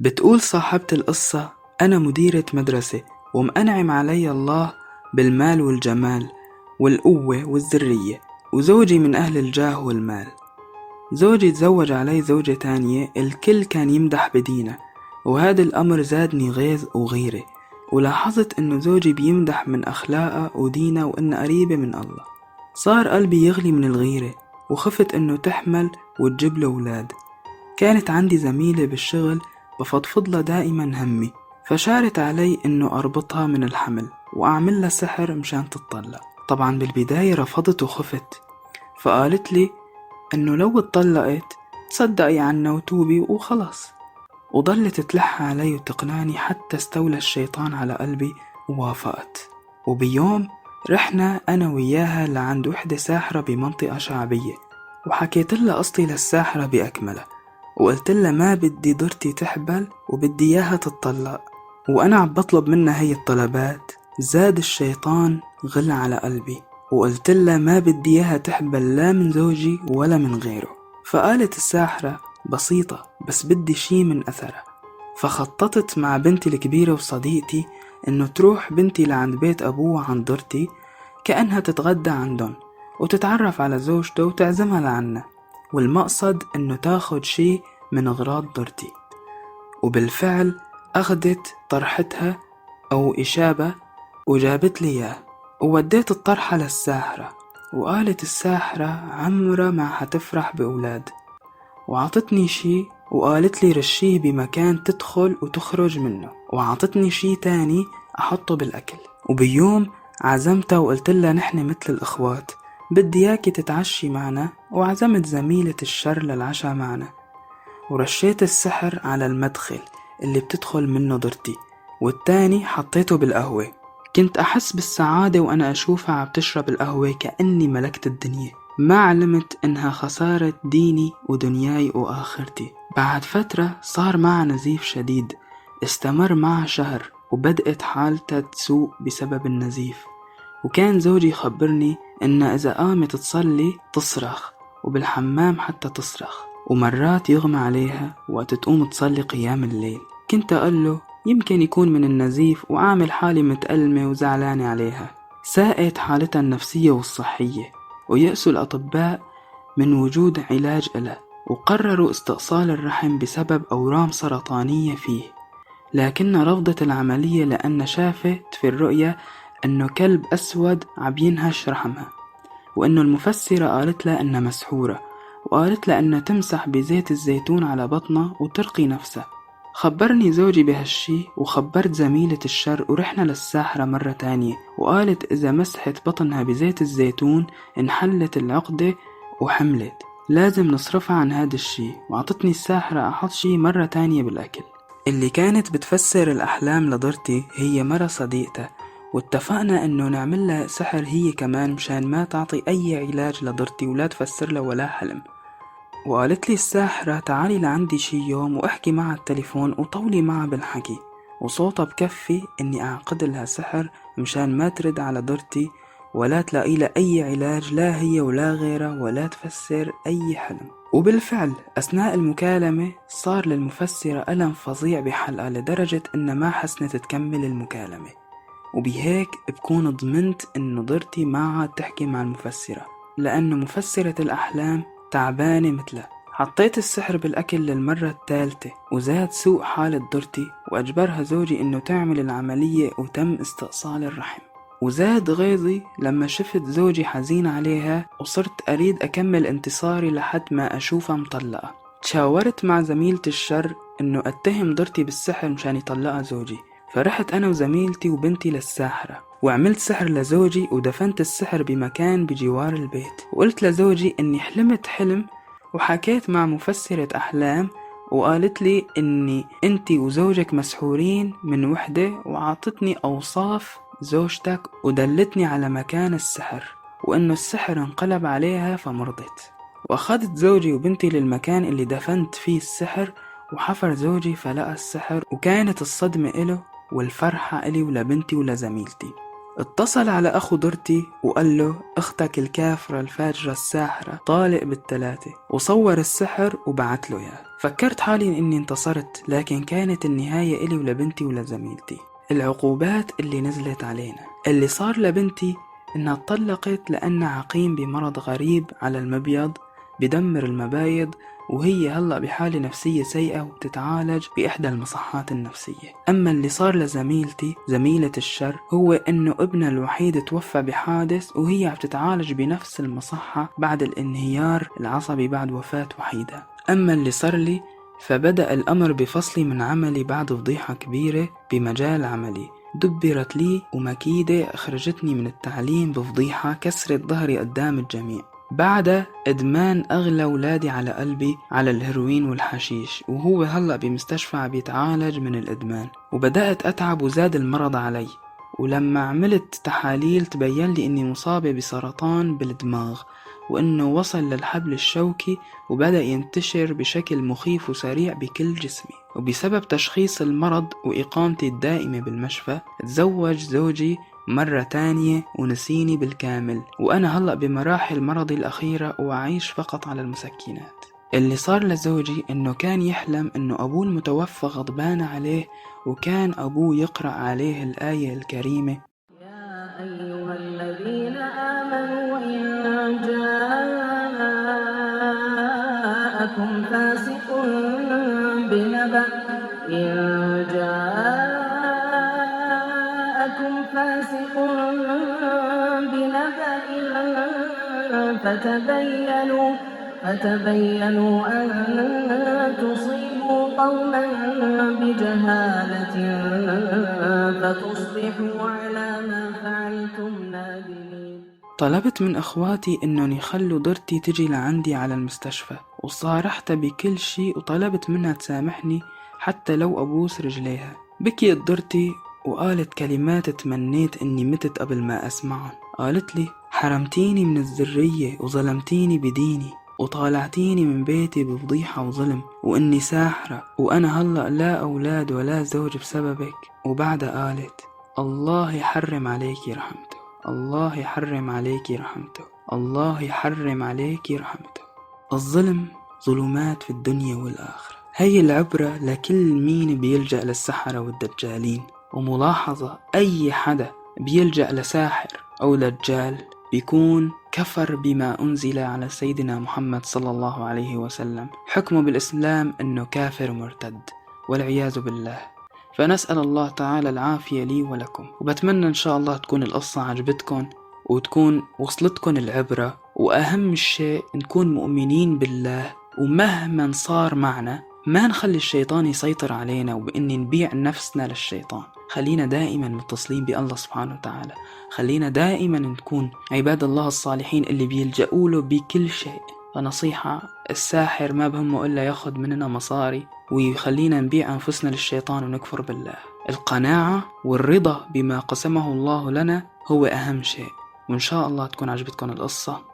بتقول صاحبة القصة: أنا مديرة مدرسة ومأنعم علي الله بالمال والجمال والقوة والذرية، وزوجي من أهل الجاه والمال. زوجي تزوج علي زوجة تانية، الكل كان يمدح بدينه، وهذا الأمر زادني غيظ وغيرة، ولاحظت إنه زوجي بيمدح من أخلاقه ودينه وإنه قريبة من الله. صار قلبي يغلي من الغيرة، وخفت إنه تحمل وتجيب له أولاد. كانت عندي زميلة بالشغل بفضفضلها دائما همي، فشارت علي إنه أربطها من الحمل وأعمل لها سحر مشان تتطلق. طبعا بالبداية رفضت وخفت، فقالت لي إنه لو اتطلقت تصدقي عنا وتوبي وخلاص، وضلت تلح علي وتقنعني حتى استولى الشيطان على قلبي ووافقت. وبيوم رحنا أنا وياها لعند وحدة ساحرة بمنطقة شعبية، وحكيت لها قصتي للساحرة بأكملها، وقلت لها ما بدي ضرتي تحبل وبدي إياها تتطلق. وأنا عم بطلب منها هي الطلبات زاد الشيطان غل على قلبي، وقلت لها ما بدي إياها تحبل لا من زوجي ولا من غيره. فقالت الساحرة: بسيطة، بس بدي شي من أثرها. فخططت مع بنتي الكبيرة وصديقتي إنه تروح بنتي لعند بيت أبوها عند ضرتي، كأنها تتغدى عندهم وتتعرف على زوجته وتعزمها لعنا، والمقصد إنه تاخد شي من أغراض ضرتي. وبالفعل أخدت طرحتها أو إشابة وجابت لي إياه، ووديت الطرحة للساحرة، وقالت الساحرة عمرها ما حتفرح بأولاد، وعطتني شي وقالت لي رشيه بمكان تدخل وتخرج منه، وعطتني شي تاني أحطه بالأكل. وبيوم عزمتها وقلت لها نحن مثل الأخوات، بدي إياكي تتعشي معنا، وعزمت زميلة الشر للعشاء معنا، ورشيت السحر على المدخل اللي بتدخل منه ضرتي، والتاني حطيته بالقهوة. كنت أحس بالسعادة وأنا أشوفها عم تشرب القهوة كأني ملكت الدنيا. ما علمت إنها خسارة ديني ودنياي وآخرتي. بعد فترة صار معها نزيف شديد استمر معها شهر، وبدأت حالتها تسوء بسبب النزيف. وكان زوجي يخبرني إن إذا قامت تصلي تصرخ، وبالحمام حتى تصرخ، ومرات يغمى عليها وقت تقوم تصلي قيام الليل. كنت أقول له يمكن يكون من النزيف، وأعمل حالي متألمة وزعلانة عليها. ساءت حالتها النفسية والصحية، ويأسوا الأطباء من وجود علاج له، وقرروا استئصال الرحم بسبب أورام سرطانية فيه، لكن رفضت العملية لأن شافت في الرؤية أنه كلب أسود عم ينهش رحمها، وأنه المفسرة قالت لها أنها مسحورة، وقالت لها أنها تمسح بزيت الزيتون على بطنها وترقي نفسها. خبرني زوجي بهالشي، وخبرت زميلة الشر، ورحنا للساحرة مرة تانية، وقالت إذا مسحت بطنها بزيت الزيتون انحلت العقدة وحملت، لازم نصرفها عن هذا الشي. وعطتني الساحرة أحط شي مرة تانية بالأكل. اللي كانت بتفسر الأحلام لضرتي هي مرة صديقتها، واتفقنا إنه نعمل لها سحر هي كمان مشان ما تعطي أي علاج لضرتي ولا تفسر له ولا حلم. وقالت لي الساحرة تعالي لعندي شي يوم وأحكي معها التليفون وطولي معها بالحكي، وصوتها بكفي إني أعقد لها سحر مشان ما ترد على ضرتي ولا تلاقي لها أي علاج، لا هي ولا غيرها، ولا تفسر أي حلم. وبالفعل أثناء المكالمة صار للمفسرة ألم فظيع بحلقها لدرجة إن ما حسنت تكمل المكالمة، وبهيك بكون ضمنت إنه ضرتي ما عاد تحكي مع المفسرة، لأنه مفسرة الأحلام تعبانة مثلها. حطيت السحر بالأكل للمرة الثالثة، وزاد سوء حالة ضرتي، وأجبرها زوجي إنه تعمل العملية، وتم استئصال الرحم. وزاد غيظي لما شفت زوجي حزين عليها، وصرت أريد أكمل انتصاري لحد ما أشوفها مطلقة. تشاورت مع زميلة الشر إنه أتهم ضرتي بالسحر مشان يطلقها زوجي، فرحت أنا وزميلتي وبنتي للساحرة، وعملت سحر لزوجي، ودفنت السحر بمكان بجوار البيت. وقلت لزوجي إني حلمت حلم، وحكيت مع مفسرة أحلام، وقالت لي إني أنتي وزوجك مسحورين من وحدة، وعطتني أوصاف زوجتك ودلتني على مكان السحر، وإنه السحر انقلب عليها فمرضت. وأخذت زوجي وبنتي للمكان اللي دفنت فيه السحر، وحفر زوجي فلقى السحر، وكانت الصدمة إله والفرحة إلي ولبنتي ولزميلتي. اتصل على أخو درتي وقال له أختك الكافرة الفاجرة الساحرة طالق بالثلاثة، وصور السحر وبعت له إياه. فكرت حالي إني انتصرت، لكن كانت النهاية إلي ولبنتي ولزميلتي. العقوبات اللي نزلت علينا، اللي صار لبنتي إنها اتطلقت لأنها عقيم بمرض غريب على المبيض بدمر المبايض، وهي هلأ بحالة نفسية سيئة وبتتعالج بإحدى المصحات النفسية. أما اللي صار لزميلتي زميلة الشر هو إنه ابنها الوحيد توفى بحادث، وهي عم تتعالج بنفس المصحة بعد الانهيار العصبي بعد وفاة وحيدة. أما اللي صار لي فبدأ الأمر بفصلي من عملي بعد فضيحة كبيرة بمجال عملي دبرت لي، ومكيدة أخرجتني من التعليم بفضيحة كسرت ظهري قدام الجميع. بعد إدمان أغلى ولادي على قلبي على الهيروين والحشيش، وهو هلأ بمستشفى بيتعالج من الإدمان. وبدأت أتعب وزاد المرض علي، ولما عملت تحاليل تبين لي إني مصابة بسرطان بالدماغ، وإنه وصل للحبل الشوكي وبدأ ينتشر بشكل مخيف وسريع بكل جسمي. وبسبب تشخيص المرض وإقامتي الدائمة بالمشفى تزوج زوجي مرة تانية ونسيني بالكامل، وأنا هلأ بمراحل مرضي الأخيرة وأعيش فقط على المسكنات. اللي صار لزوجي إنه كان يحلم إنه أبوه المتوفى غضبان عليه، وكان أبوه يقرأ عليه الآية الكريمة: يا أيها الذين آمنوا إن جاءكم فاسق بنبأ فتبينوا أن تصيبوا قوما بجهالة فتصبحوا على ما فعلتم نادمين. طلبت من أخواتي إنهم يخلوا درتي تجي لعندي على المستشفى، وصارحتها بكل شيء وطلبت منها تسامحني حتى لو أبوس رجليها. بكيت درتي وقالت كلمات تمنيت إني متت قبل ما أسمعهم. قالت لي: حرمتيني من الذرية وظلمتيني بديني وطالعتيني من بيتي بفضيحة وظلم، وإني ساحرة، وأنا هلأ لا أولاد ولا زوج بسببك. وبعدها قالت: الله يحرم عليكي رحمته، الله يحرم عليكي رحمته، الله يحرم عليكي رحمته. الظلم ظلمات في الدنيا والآخرة. هي العبرة لكل مين بيلجأ للسحرة والدجالين. وملاحظة: أي حدا بيلجأ لساحر أو دجال بيكون كفر بما أنزل على سيدنا محمد صلى الله عليه وسلم. حكمه بالإسلام أنه كافر مرتد والعياذ بالله. فنسأل الله تعالى العافية لي ولكم، وبتمنى إن شاء الله تكون القصة عجبتكم وتكون وصلتكم العبرة، وأهم شيء نكون مؤمنين بالله، ومهما صار معنا ما نخلي الشيطان يسيطر علينا وبإن نبيع نفسنا للشيطان. خلينا دائما متصلين بالله سبحانه وتعالى، خلينا دائما نكون عباد الله الصالحين اللي بيلجأوا له بكل شيء. فنصيحة: الساحر ما بهمه إلا ياخد مننا مصاري ويخلينا نبيع أنفسنا للشيطان ونكفر بالله. القناعة والرضا بما قسمه الله لنا هو أهم شيء. وإن شاء الله تكون عجبتكم القصة.